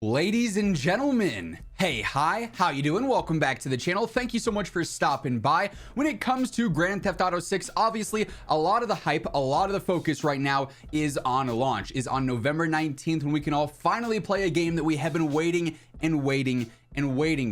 Ladies and gentlemen, hey, hi, how you doing? Welcome back to the channel. Thank you so much for stopping by. When it comes to Grand Theft Auto 6, obviously, a lot of the hype, a lot of the focus right now is on launch, is on November 19th, when we can all finally play a game that we have been waiting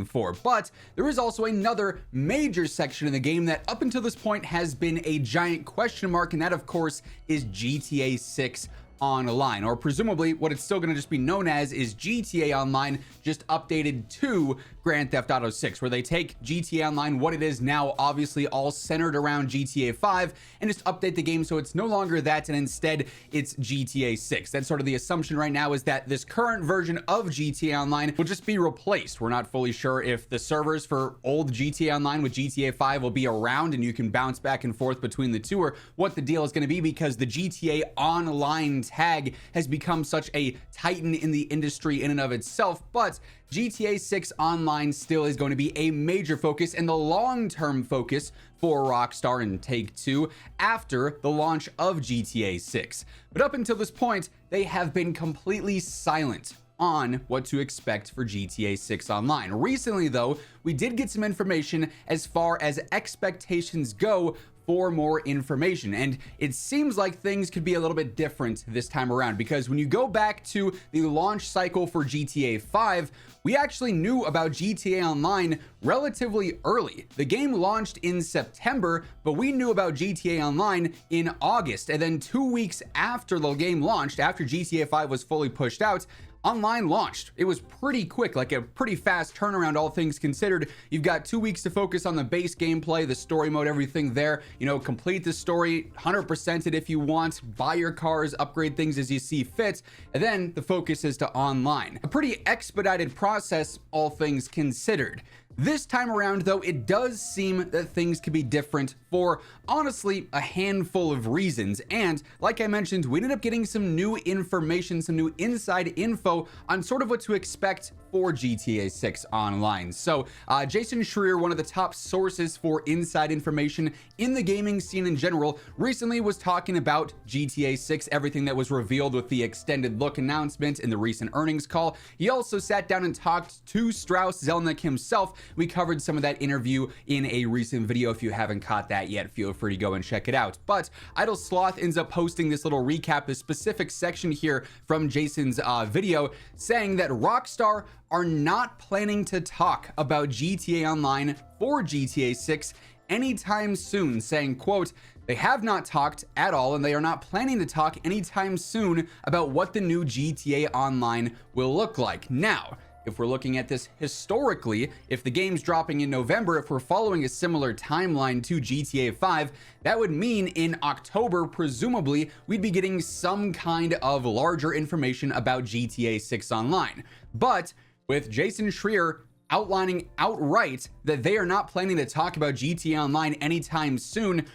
for. But there is also another major section in the game that up until this point has been a giant question mark, and that, of course, is GTA 6 Online, or presumably what it's still going to just be known as is GTA Online, just updated to Grand Theft Auto 6, where they take GTA Online, what it is now, obviously all centered around GTA 5, and just update the game so it's no longer that, and instead it's GTA 6. That's sort of the assumption right now, is that this current version of GTA Online will just be replaced. We're not fully sure if the servers for old GTA Online with GTA 5 will be around and you can bounce back and forth between the two, or what the deal is going to be, because the GTA Online tag has become such a titan in the industry in and of itself. But GTA 6 Online still is going to be a major focus and the long-term focus for Rockstar and Take-Two after the launch of GTA 6. But up until this point, they have been completely silent on what to expect for GTA 6 Online. Recently, though, we did get some information as far as expectations go for more information, and it seems like things could be a little bit different this time around, because when you go back to the launch cycle for GTA 5, we actually knew about GTA Online relatively early. The game launched in September, but we knew about GTA Online in August, and then 2 weeks after the game launched, after GTA 5 was fully pushed out, Online launched. It was pretty quick, like a pretty fast turnaround, all things considered. You've got 2 weeks to focus on the base gameplay, the story mode, everything there. You know, complete the story, 100% it if you want, buy your cars, upgrade things as you see fit, and then the focus is to online. A pretty expedited process, all things considered. This time around, though, it does seem that things could be different for, honestly, a handful of reasons. And like I mentioned, we ended up getting some new information, some new inside info on sort of what to expect for GTA 6 Online. So Jason Schreier, one of the top sources for inside information in the gaming scene in general, recently was talking about GTA 6, everything that was revealed with the extended look announcement in the recent earnings call. He also sat down and talked to Strauss Zelnick himself. We covered some of that interview in a recent video. If you haven't caught that yet, feel free to go and check it out. But Idle Sloth ends up posting this little recap, this specific section here from Jason's video, saying that Rockstar are not planning to talk about GTA Online for GTA 6 anytime soon, saying, quote, they have not talked at all, and they are not planning to talk anytime soon about what the new GTA Online will look like. Now, if we're looking at this historically, if the game's dropping in November, if we're following a similar timeline to GTA 5, that would mean in October, presumably, we'd be getting some kind of larger information about GTA 6 Online. But with Jason Schreier outlining outright that they are not planning to talk about GTA Online anytime soon,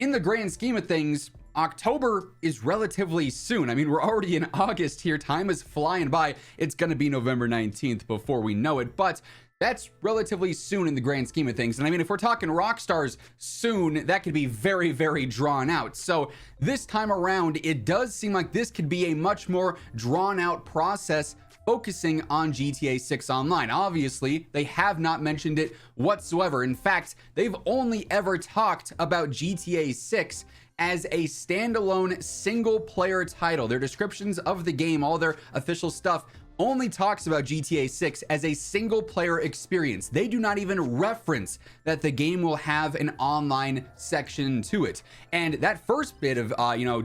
in the grand scheme of things, October is relatively soon. I mean, we're already in August here. Time is flying by. It's going to be November 19th before we know it, but that's relatively soon in the grand scheme of things. And I mean, if we're talking Rockstar's soon, that could be very, very drawn out. So this time around, it does seem like this could be a much more drawn out process focusing on GTA 6 Online. Obviously, they have not mentioned it whatsoever. In fact, they've only ever talked about GTA 6 as a standalone single player title. Their descriptions of the game, all their official stuff, only talks about GTA 6 as a single player experience. They do not even reference that the game will have an online section to it. And that first bit of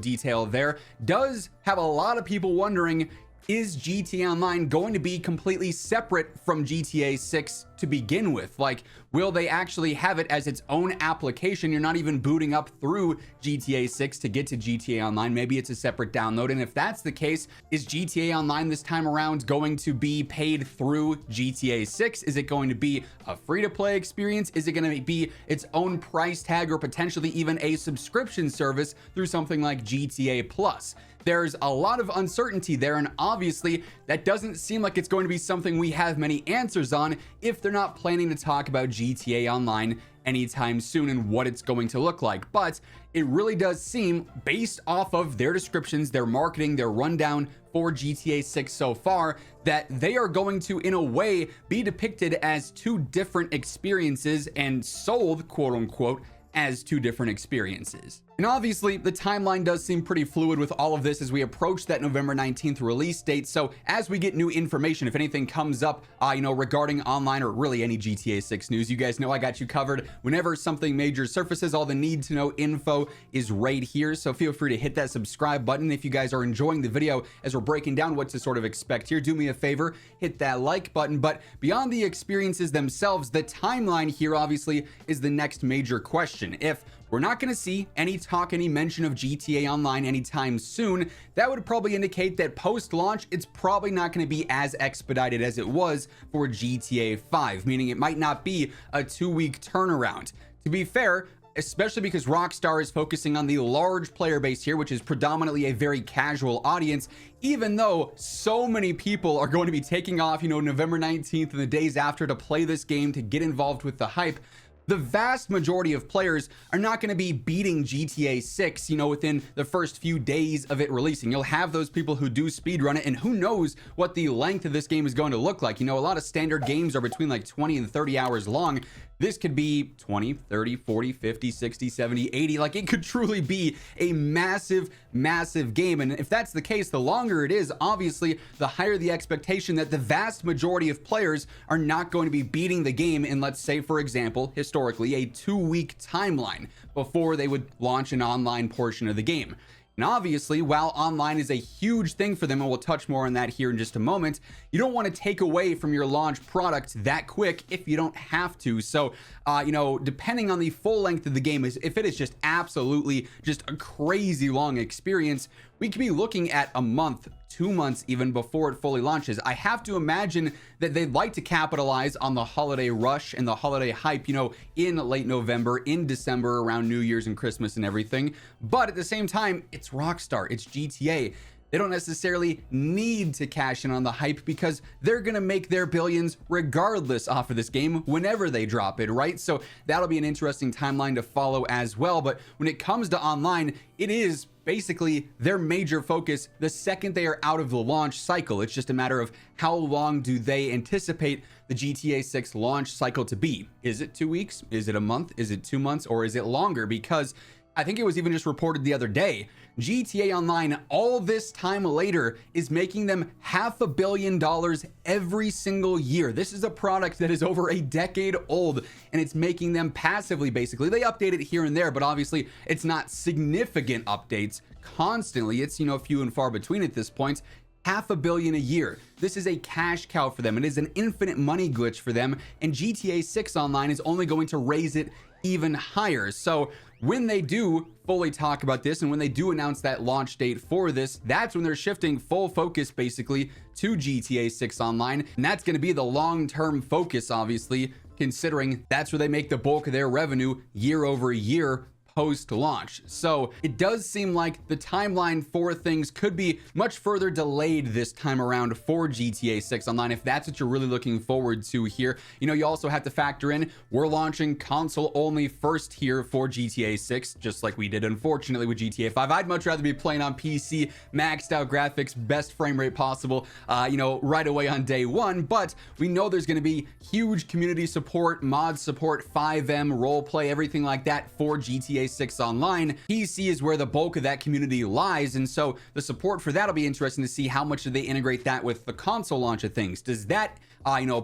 detail there does have a lot of people wondering, is GTA Online going to be completely separate from GTA 6 to begin with? Like, will they actually have it as its own application? You're not even booting up through GTA 6 to get to GTA Online. Maybe it's a separate download. And if that's the case, is GTA Online this time around going to be paid through GTA 6? Is it going to be a free-to-play experience? Is it going to be its own price tag, or potentially even a subscription service through something like GTA Plus? There's a lot of uncertainty there, and obviously that doesn't seem like it's going to be something we have many answers on if they're not planning to talk about GTA Online anytime soon and what it's going to look like. But it really does seem, based off of their descriptions, their marketing, their rundown for GTA 6 so far, that they are going to, in a way, be depicted as two different experiences and sold, quote unquote, as two different experiences. And obviously, the timeline does seem pretty fluid with all of this as we approach that November 19th release date. So as we get new information, if anything comes up, regarding online or really any GTA 6 news, you guys know I got you covered. Whenever something major surfaces, all the need to know info is right here. So feel free to hit that subscribe button. If you guys are enjoying the video as we're breaking down what to sort of expect here, do me a favor, hit that like button. But beyond the experiences themselves, the timeline here obviously is the next major question. If we're not going to see any talk, any mention of GTA Online anytime soon, that would probably indicate that post-launch, it's probably not going to be as expedited as it was for GTA 5, meaning it might not be a 2-week turnaround. To be fair, especially because Rockstar is focusing on the large player base here, which is predominantly a very casual audience, even though so many people are going to be taking off, November 19th and the days after to play this game, to get involved with the hype, the vast majority of players are not going to be beating GTA 6, within the first few days of it releasing. You'll have those people who do speedrun it, and who knows what the length of this game is going to look like. A lot of standard games are between like 20 and 30 hours long. This could be 20, 30, 40, 50, 60, 70, 80. Like, it could truly be a massive, massive game. And if that's the case, the longer it is, obviously, the higher the expectation that the vast majority of players are not going to be beating the game in, let's say, for example, historically, a 2-week timeline before they would launch an online portion of the game. And obviously, while online is a huge thing for them, and we'll touch more on that here in just a moment, you don't want to take away from your launch product that quick if you don't have to. So, depending on the full length of the game, if it is just absolutely just a crazy long experience, we could be looking at a month, 2 months even before it fully launches. I have to imagine that they'd like to capitalize on the holiday rush and the holiday hype, in late November, in December, around New Year's and Christmas and everything. But at the same time, it's Rockstar, it's GTA. They don't necessarily need to cash in on the hype because they're going to make their billions regardless off of this game whenever they drop it, right? So that'll be an interesting timeline to follow as well. But when it comes to online, it is basically their major focus the second they are out of the launch cycle. It's just a matter of how long do they anticipate the GTA 6 launch cycle to be. Is it 2 weeks? Is it a month? Is it 2 months? Or is it longer? Because I think it was even just reported the other day, GTA Online, all this time later, is making them $500 million every single year. This is a product that is over a decade old, and it's making them passively, basically. They update it here and there, but obviously it's not significant updates constantly. It's, few and far between at this point. $500 million a year. This is a cash cow for them. It is an infinite money glitch for them, and GTA 6 Online is only going to raise it even higher. So when they do fully talk about this and when they do announce that launch date for this, that's when they're shifting full focus basically to GTA 6 Online. And that's going to be the long-term focus, obviously, considering that's where they make the bulk of their revenue year over year post-launch. So it does seem like the timeline for things could be much further delayed this time around for GTA 6 Online, if that's what you're really looking forward to here. You also have to factor in, we're launching console only first here for GTA 6, just like we did unfortunately with GTA 5. I'd much rather be playing on PC, maxed out graphics, best frame rate possible, right away on day one. But we know there's going to be huge community support, mod support, 5M, roleplay, everything like that for GTA 6 Online. PC is where the bulk of that community lies, and so the support for that'll be interesting to see how much do they integrate that with the console launch of things. Does that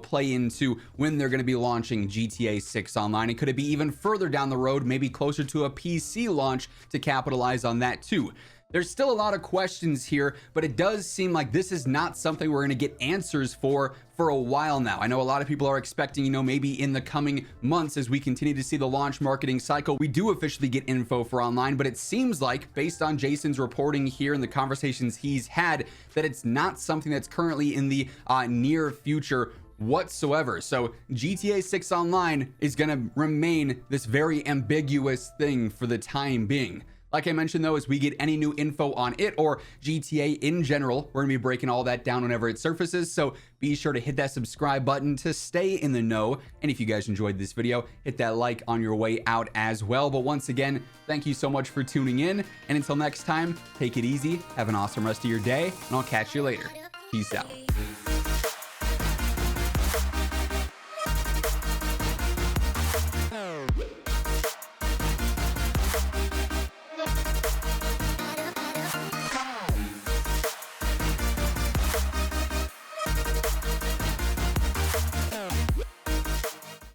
play into when they're going to be launching GTA 6 Online, and could it be even further down the road, maybe closer to a PC launch to capitalize on that too? There's still a lot of questions here, but it does seem like this is not something we're going to get answers for a while now. I know a lot of people are expecting, maybe in the coming months as we continue to see the launch marketing cycle, we do officially get info for online, but it seems like, based on Jason's reporting here and the conversations he's had, that it's not something that's currently in the near future whatsoever. So GTA 6 Online is going to remain this very ambiguous thing for the time being. Like I mentioned though, as we get any new info on it or GTA in general, we're gonna be breaking all that down whenever it surfaces. So be sure to hit that subscribe button to stay in the know. And if you guys enjoyed this video, hit that like on your way out as well. But once again, thank you so much for tuning in. And until next time, take it easy, have an awesome rest of your day, and I'll catch you later. Peace out.